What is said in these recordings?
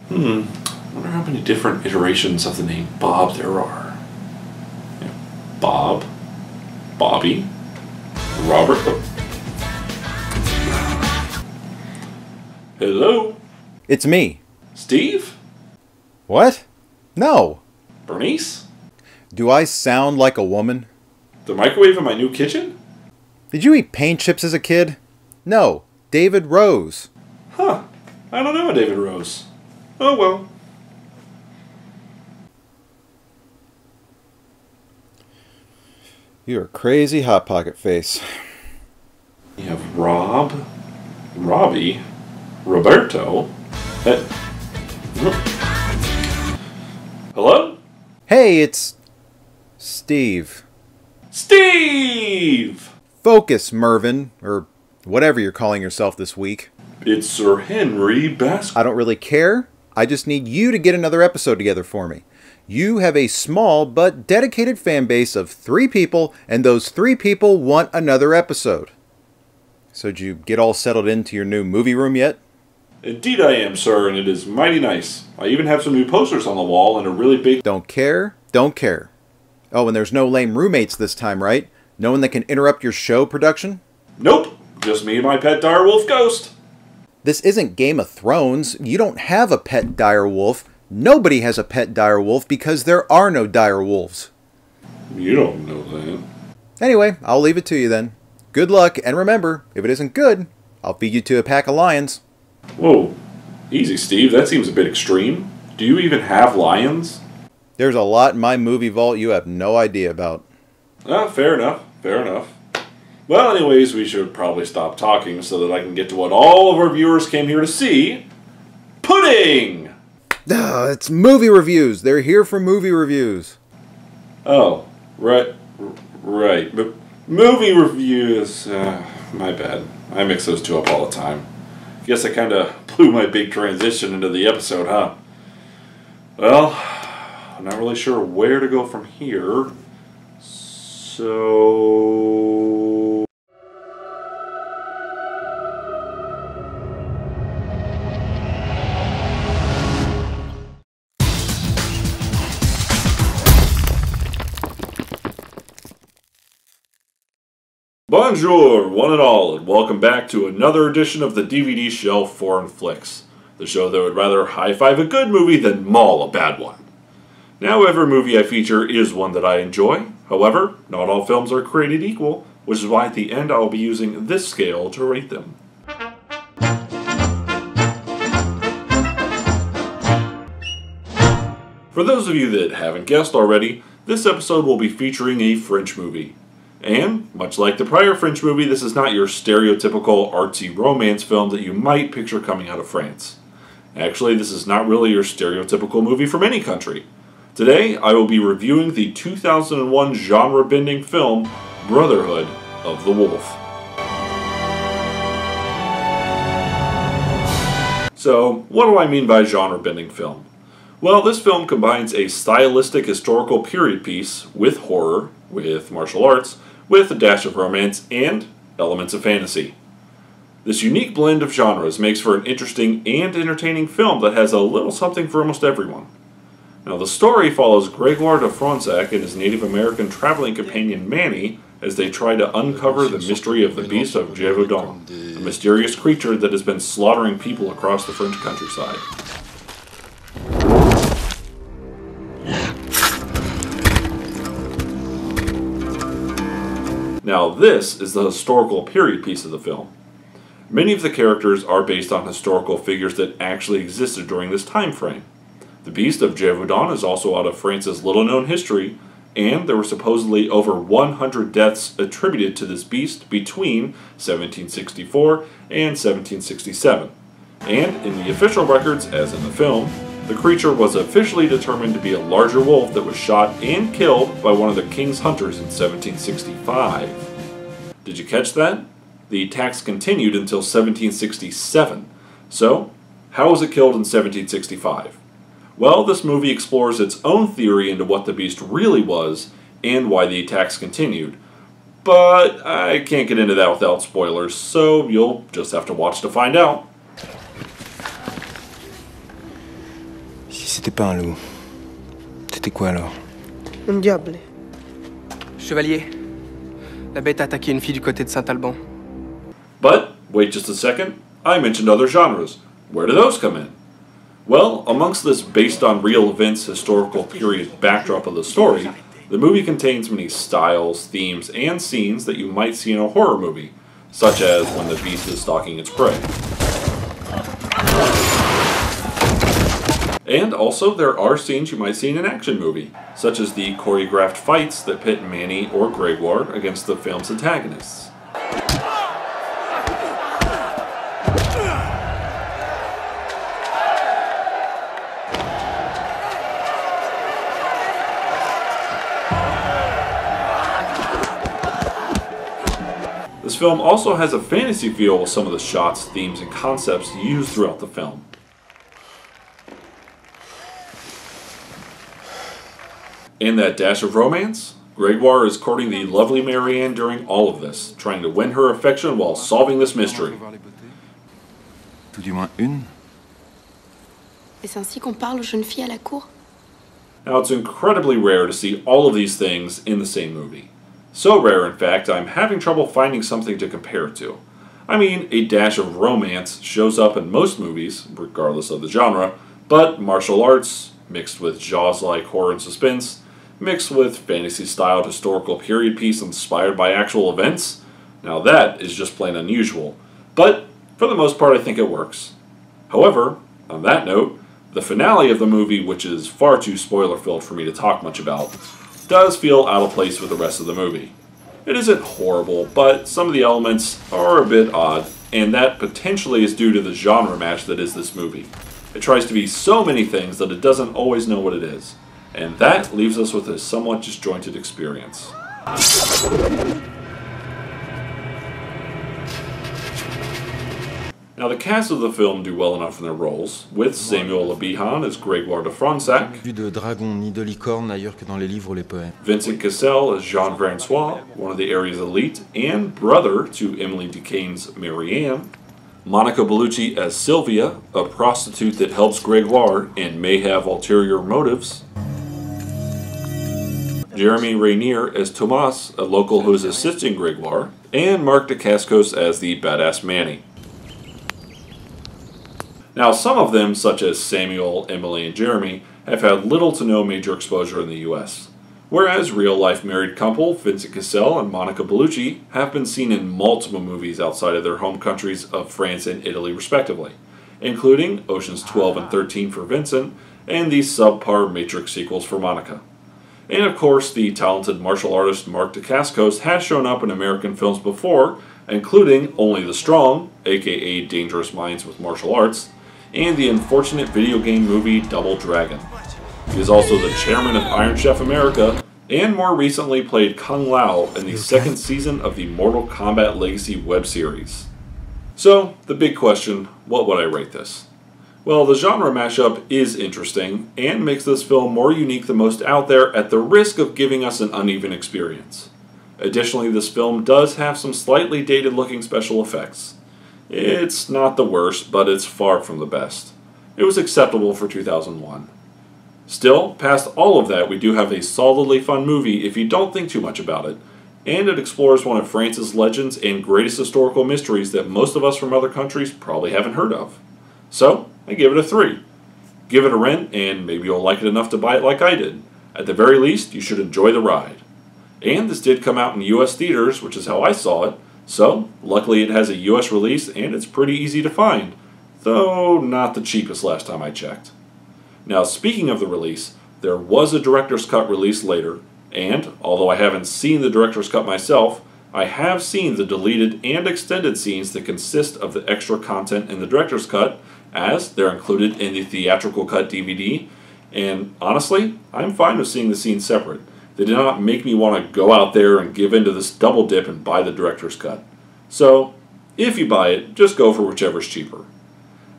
I wonder how many different iterations of the name Bob there are. Yeah. Bob, Bobby, Robert. Hello? It's me. Steve? What? No. Bernice? Do I sound like a woman? The microwave in my new kitchen? Did you eat paint chips as a kid? No. David Rose. Huh. I don't know, David Rose. Oh well. You're a crazy Hot Pocket face. You have Rob, Robbie, Roberto. Hello? Hey, it's Steve. Steve! Focus, Mervyn, or whatever you're calling yourself this week. It's Sir Henry Baskerville. I don't really care. I just need you to get another episode together for me. You have a small but dedicated fan base of 3 people, and those 3 people want another episode. So did you get all settled into your new movie room yet? Indeed I am, sir, and it is mighty nice. I even have some new posters on the wall and a really big... Don't care, don't care. Oh, and there's no lame roommates this time, right? No one that can interrupt your show production? Nope, just me and my pet direwolf ghost. This isn't Game of Thrones. You don't have a pet direwolf. Nobody has a pet direwolf because there are no direwolves. You don't know that. Anyway, I'll leave it to you then. Good luck, and remember, if it isn't good, I'll feed you to a pack of lions. Whoa, easy Steve, that seems a bit extreme. Do you even have lions? There's a lot in my movie vault you have no idea about. Fair enough, fair enough. Well, anyways, we should probably stop talking so that I can get to what all of our viewers came here to see. Pudding! It's movie reviews. They're here for movie reviews. Oh, right. But movie reviews, my bad. I mix those two up all the time. Guess I kind of blew my big transition into the episode, huh? Well, I'm not really sure where to go from here. So... Bonjour, one and all, and welcome back to another edition of the DVD Shelf Foreign Flix, the show that would rather high-five a good movie than maul a bad one. Now, every movie I feature is one that I enjoy. However, not all films are created equal, which is why at the end I will be using this scale to rate them. For those of you that haven't guessed already, this episode will be featuring a French movie. And, much like the prior French movie, this is not your stereotypical artsy romance film that you might picture coming out of France. Actually, this is not really your stereotypical movie from any country. Today, I will be reviewing the 2001 genre-bending film, Brotherhood of the Wolf. So, what do I mean by genre-bending film? Well, this film combines a stylistic historical period piece with horror, with martial arts, with a dash of romance, and elements of fantasy. This unique blend of genres makes for an interesting and entertaining film that has a little something for almost everyone. Now, the story follows Gregoire de Fronsac and his Native American traveling companion Manny as they try to uncover the mystery of the beast of Gévaudan, a mysterious creature that has been slaughtering people across the French countryside. Now, this is the historical period piece of the film. Many of the characters are based on historical figures that actually existed during this time frame. The Beast of Gévaudan is also out of France's little-known history, and there were supposedly over 100 deaths attributed to this beast between 1764 and 1767. And in the official records, as in the film, the creature was officially determined to be a larger wolf that was shot and killed by one of the king's hunters in 1765. Did you catch that? The attacks continued until 1767. So, how was it killed in 1765? Well, this movie explores its own theory into what the beast really was and why the attacks continued. But I can't get into that without spoilers, so you'll just have to watch to find out. c'était pas un loup, c'était quoi alors? Un diable. Chevalier, la bête a attaqué une fille du côté de Saint-Alban. But, wait just a second, I mentioned other genres. Where do those come in? Well, amongst this based on real events historical period backdrop of the story, the movie contains many styles, themes, and scenes that you might see in a horror movie, such as when the beast is stalking its prey. And also, there are scenes you might see in an action movie, such as the choreographed fights that pit Manny or Gregoire against the film's antagonists. This film also has a fantasy feel with some of the shots, themes, and concepts used throughout the film. And that dash of romance? Gregoire is courting the lovely Marianne during all of this, trying to win her affection while solving this mystery. Tout du moins une. Est-ce ainsi qu'on parle aux jeunes filles à la cour? Now, it's incredibly rare to see all of these things in the same movie. So rare, in fact, I'm having trouble finding something to compare it to. I mean, a dash of romance shows up in most movies, regardless of the genre, but martial arts, mixed with Jaws-like horror and suspense, mixed with fantasy-styled historical period piece inspired by actual events, now that is just plain unusual. But, for the most part, I think it works. However, on that note, the finale of the movie, which is far too spoiler-filled for me to talk much about, does feel out of place with the rest of the movie. It isn't horrible, but some of the elements are a bit odd, and that potentially is due to the genre mash that is this movie. It tries to be so many things that it doesn't always know what it is, and that leaves us with a somewhat disjointed experience. Now, the cast of the film do well enough in their roles, with Samuel Le Bihan as Gregoire de Fronsac, Plus de dragon ni de licorne ailleurs que dans les livres ou les poèmes. Vincent Cassel as Jean-Francois, one of the area's elite, and brother to Emily Duquesne's Marianne, Monica Bellucci as Sylvia, a prostitute that helps Gregoire and may have ulterior motives, Jeremy Rainier as Tomas, a local who is assisting Gregoire, and Mark Dacascos as the badass Manny. Now, some of them, such as Samuel, Emily, and Jeremy, have had little to no major exposure in the US, whereas real-life married couple Vincent Cassel and Monica Bellucci have been seen in multiple movies outside of their home countries of France and Italy respectively, including Oceans 12 and 13 for Vincent, and the subpar Matrix sequels for Monica. And of course, the talented martial artist Mark Dacascos has shown up in American films before, including Only the Strong, aka Dangerous Minds with Martial Arts, and the unfortunate video game movie Double Dragon. He is also the chairman of Iron Chef America, and more recently played Kung Lao in the second season of the Mortal Kombat Legacy web series. So, the big question, what would I rate this? Well, the genre mashup is interesting, and makes this film more unique than most out there at the risk of giving us an uneven experience. Additionally, this film does have some slightly dated looking special effects. It's not the worst, but it's far from the best. It was acceptable for 2001. Still, past all of that, we do have a solidly fun movie if you don't think too much about it, and it explores one of France's legends and greatest historical mysteries that most of us from other countries probably haven't heard of. So, I give it a 3. Give it a rent, and maybe you'll like it enough to buy it like I did. At the very least, you should enjoy the ride. And this did come out in US theaters, which is how I saw it, so luckily it has a US release and it's pretty easy to find, though not the cheapest last time I checked. Now, speaking of the release, there was a director's cut release later, and although I haven't seen the director's cut myself, I have seen the deleted and extended scenes that consist of the extra content in the director's cut, as they're included in the theatrical cut DVD, and honestly, I'm fine with seeing the scenes separate. They did not make me want to go out there and give into this double dip and buy the director's cut. So, if you buy it, just go for whichever's cheaper.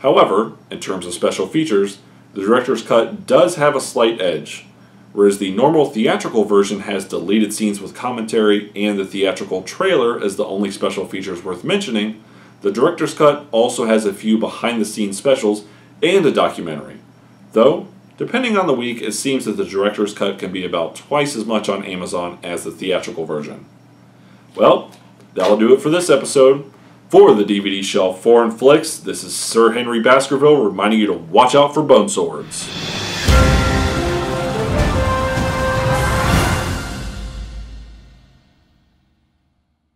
However, in terms of special features, the director's cut does have a slight edge. Whereas the normal theatrical version has deleted scenes with commentary and the theatrical trailer as the only special features worth mentioning, the director's cut also has a few behind-the-scenes specials and a documentary. Though, Depending on the week, it seems that the director's cut can be about twice as much on Amazon as the theatrical version. Well, that'll do it for this episode. For the DVD Shelf Foreign Flix, this is Sir Henry Baskerville reminding you to watch out for bone swords.